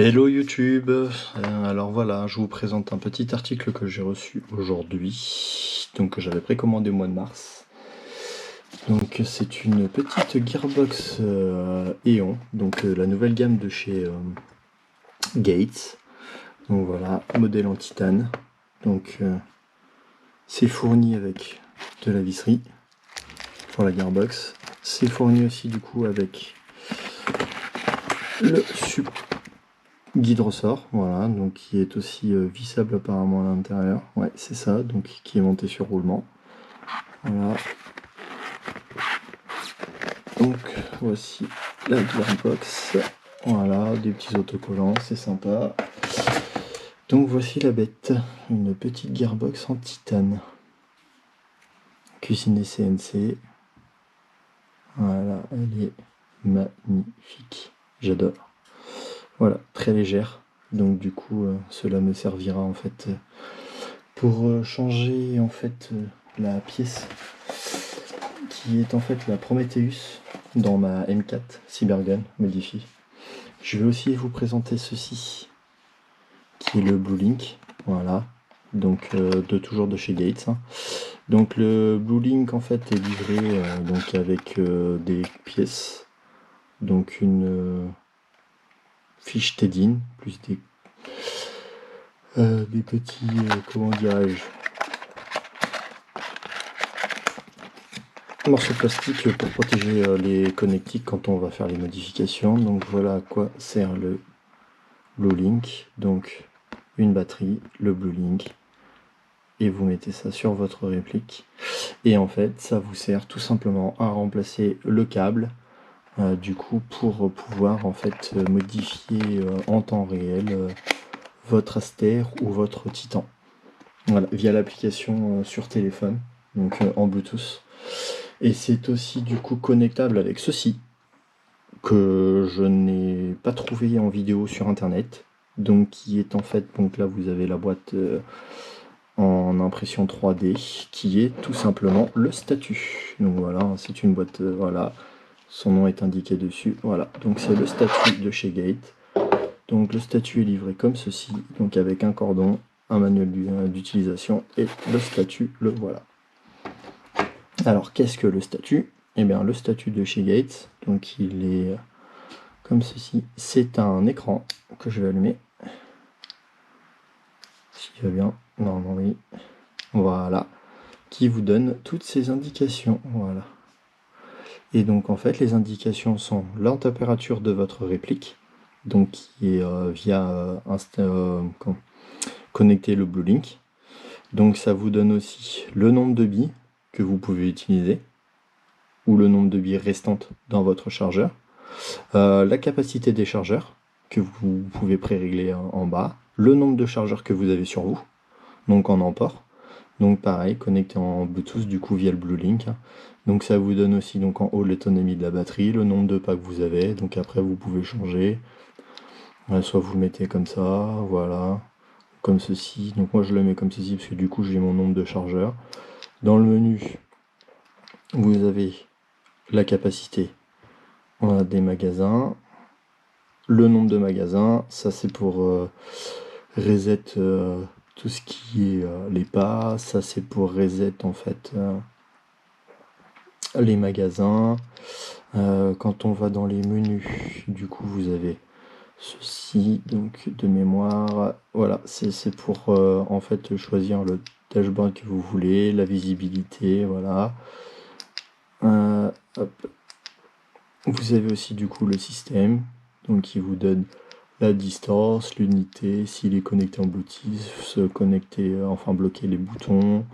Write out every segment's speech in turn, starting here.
Hello YouTube. Alors voilà, je vous présente un petit article que j'ai reçu aujourd'hui, donc que j'avais précommandé au mois de mars. Donc c'est une petite Gearbox Eon, donc la nouvelle gamme de chez Gates. Donc voilà, modèle en titane. Donc c'est fourni avec de la visserie pour la Gearbox. C'est fourni aussi du coup avec le guide ressort, voilà, donc qui est aussi vissable apparemment à l'intérieur. Ouais, c'est ça, donc qui est monté sur roulement. Voilà. Donc voici la Gearbox. Voilà, des petits autocollants, c'est sympa. Donc voici la bête, une petite Gearbox en titane. Cuisinée CNC. Voilà, elle est magnifique. J'adore. Voilà, très légère. Donc du coup, cela me servira en fait pour changer en fait la pièce qui est en fait la Prometheus dans ma M4 Cybergun modifiée. Je vais aussi vous présenter ceci qui est le Blue Link, voilà, donc toujours de chez Gates. Donc le Blue Link en fait est livré donc avec des pièces, donc une fiche TEDIN plus des petits comment dirais-je, morceaux de plastique pour protéger les connectiques quand on va faire les modifications. Donc voilà à quoi sert le Blue Link. Donc une batterie, le Blue Link, et vous mettez ça sur votre réplique. Et en fait, ça vous sert tout simplement à remplacer le câble, du coup, pour pouvoir en fait modifier en temps réel votre Aster ou votre Titan. Voilà, via l'application sur téléphone, donc en Bluetooth. Et c'est aussi du coup connectable avec ceci, que je n'ai pas trouvé en vidéo sur internet. Donc qui est en fait, donc là vous avez la boîte en impression 3D, qui est tout simplement le statut. Donc voilà, c'est une boîte, voilà, son nom est indiqué dessus, voilà, donc c'est le statut de chez Gate. Donc le statut est livré comme ceci, donc avec un cordon, un manuel d'utilisation et le statut, le voilà. Alors qu'est-ce que le statut? Eh bien le statut de chez Gates, donc il est comme ceci, c'est un écran que je vais allumer. Si va bien, normalement oui. Voilà, qui vous donne toutes ces indications, voilà. Et donc en fait les indications sont la température de votre réplique, donc qui est via connecter le Blue Link. Donc ça vous donne aussi le nombre de billes que vous pouvez utiliser, ou le nombre de billes restantes dans votre chargeur, la capacité des chargeurs, que vous pouvez pré-régler en bas, le nombre de chargeurs que vous avez sur vous, donc en emport, donc pareil, connecté en Bluetooth du coup via le Blue Link. Donc ça vous donne aussi donc en haut l'autonomie de la batterie, le nombre de pas que vous avez, donc après vous pouvez changer. Soit vous le mettez comme ça, voilà, comme ceci. Donc moi je le mets comme ceci parce que du coup j'ai mon nombre de chargeurs. Dans le menu, vous avez la capacité des magasins, le nombre de magasins, ça c'est pour reset tout ce qui est les pas, ça c'est pour reset en fait les magasins. Quand on va dans les menus, du coup vous avez ceci, donc de mémoire, voilà, c'est pour en fait choisir le dashboard que vous voulez, la visibilité, voilà. Hop. Vous avez aussi du coup le système, donc qui vous donne la distance, l'unité, s'il est connecté en Bluetooth, se connecter, enfin bloquer les boutons,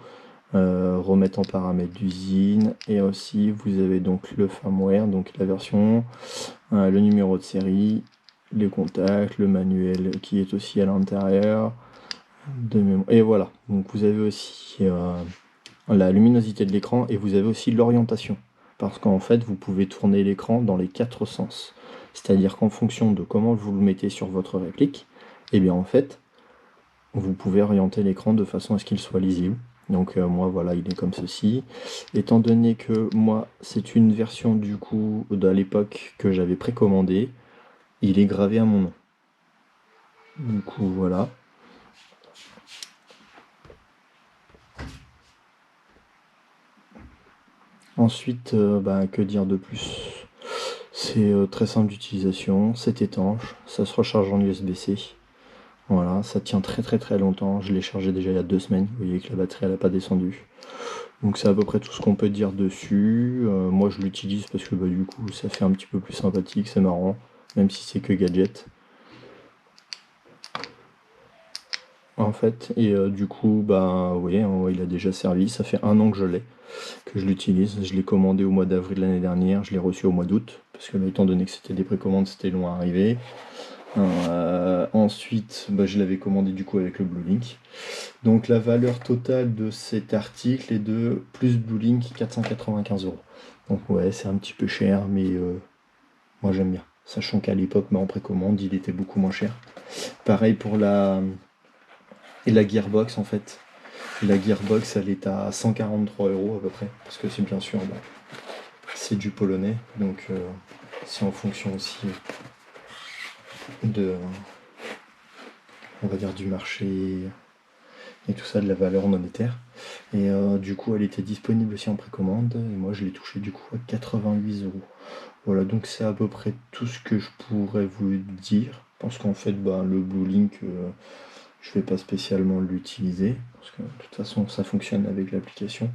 remettre en paramètres d'usine, et aussi vous avez donc le firmware, donc la version, le numéro de série, les contacts, le manuel qui est aussi à l'intérieur, et voilà, donc vous avez aussi la luminosité de l'écran et vous avez aussi l'orientation, parce qu'en fait vous pouvez tourner l'écran dans les 4 sens, c'est-à-dire qu'en fonction de comment vous le mettez sur votre réplique, et bien en fait vous pouvez orienter l'écran de façon à ce qu'il soit lisible. Donc moi voilà, il est comme ceci. Étant donné que moi c'est une version du coup de l'époque que j'avais précommandé, il est gravé à mon nom. Du coup, voilà. Ensuite, que dire de plus? C'est très simple d'utilisation, c'est étanche, ça se recharge en USB-C. Voilà, ça tient très très très longtemps. Je l'ai chargé déjà il y a 2 semaines. Vous voyez que la batterie elle n'a pas descendu. Donc c'est à peu près tout ce qu'on peut dire dessus. Moi je l'utilise parce que du coup ça fait un petit peu plus sympathique, c'est marrant, même si c'est que gadget. En fait, et du coup, vous voyez, hein, il a déjà servi. Ça fait 1 an que je l'ai, que je l'utilise. Je l'ai commandé au mois d'avril l'année dernière, je l'ai reçu au mois d'août, parce que étant donné que c'était des précommandes, c'était long à arriver. Ensuite, je l'avais commandé du coup avec le Blue Link. Donc la valeur totale de cet article est de plus Blue Link 495 euros. Donc ouais, c'est un petit peu cher, mais moi j'aime bien. Sachant qu'à l'époque, en précommande, il était beaucoup moins cher. Pareil pour la gearbox en fait. La gearbox, elle est à 143 euros à peu près, parce que c'est bien sûr, c'est du polonais, donc c'est en fonction aussi de, on va dire, du marché et tout ça, de la valeur monétaire. Et du coup, elle était disponible aussi en précommande, et moi je l'ai touché du coup à 88 euros. Voilà, donc c'est à peu près tout ce que je pourrais vous dire. Parce qu'en fait, le Blue Link, je vais pas spécialement l'utiliser, parce que de toute façon, ça fonctionne avec l'application.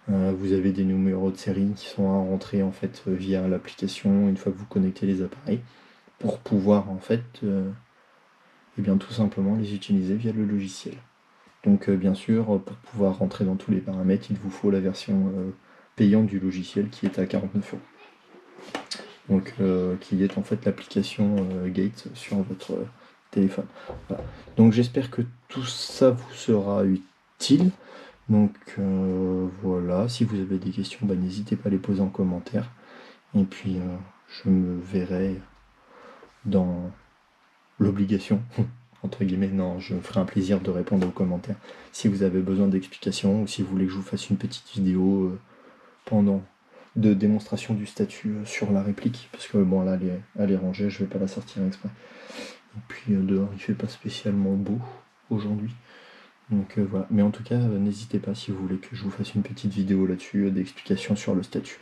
Vous avez des numéros de série qui sont à rentrer en fait via l'application une fois que vous connectez les appareils, pour pouvoir en fait, tout simplement les utiliser via le logiciel. Donc bien sûr, pour pouvoir rentrer dans tous les paramètres, il vous faut la version payante du logiciel qui est à 49 euros. Donc qui est en fait l'application Gate sur votre téléphone. Voilà. Donc j'espère que tout ça vous sera utile. Donc voilà, si vous avez des questions, n'hésitez pas à les poser en commentaire. Et puis je me verrai dans l'obligation, entre guillemets, non, je me ferai un plaisir de répondre aux commentaires. Si vous avez besoin d'explications ou si vous voulez que je vous fasse une petite vidéo pendant de démonstration du statut sur la réplique, parce que là elle est rangée, je vais pas la sortir exprès. Et puis dehors il fait pas spécialement beau aujourd'hui. Donc voilà, mais en tout cas n'hésitez pas si vous voulez que je vous fasse une petite vidéo là-dessus, d'explication sur le statut.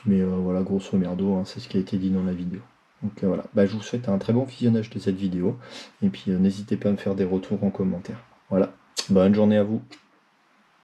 Mais voilà, grosso merdo, hein, c'est ce qui a été dit dans la vidéo. Donc voilà, je vous souhaite un très bon visionnage de cette vidéo, et puis n'hésitez pas à me faire des retours en commentaire. Voilà, bonne journée à vous.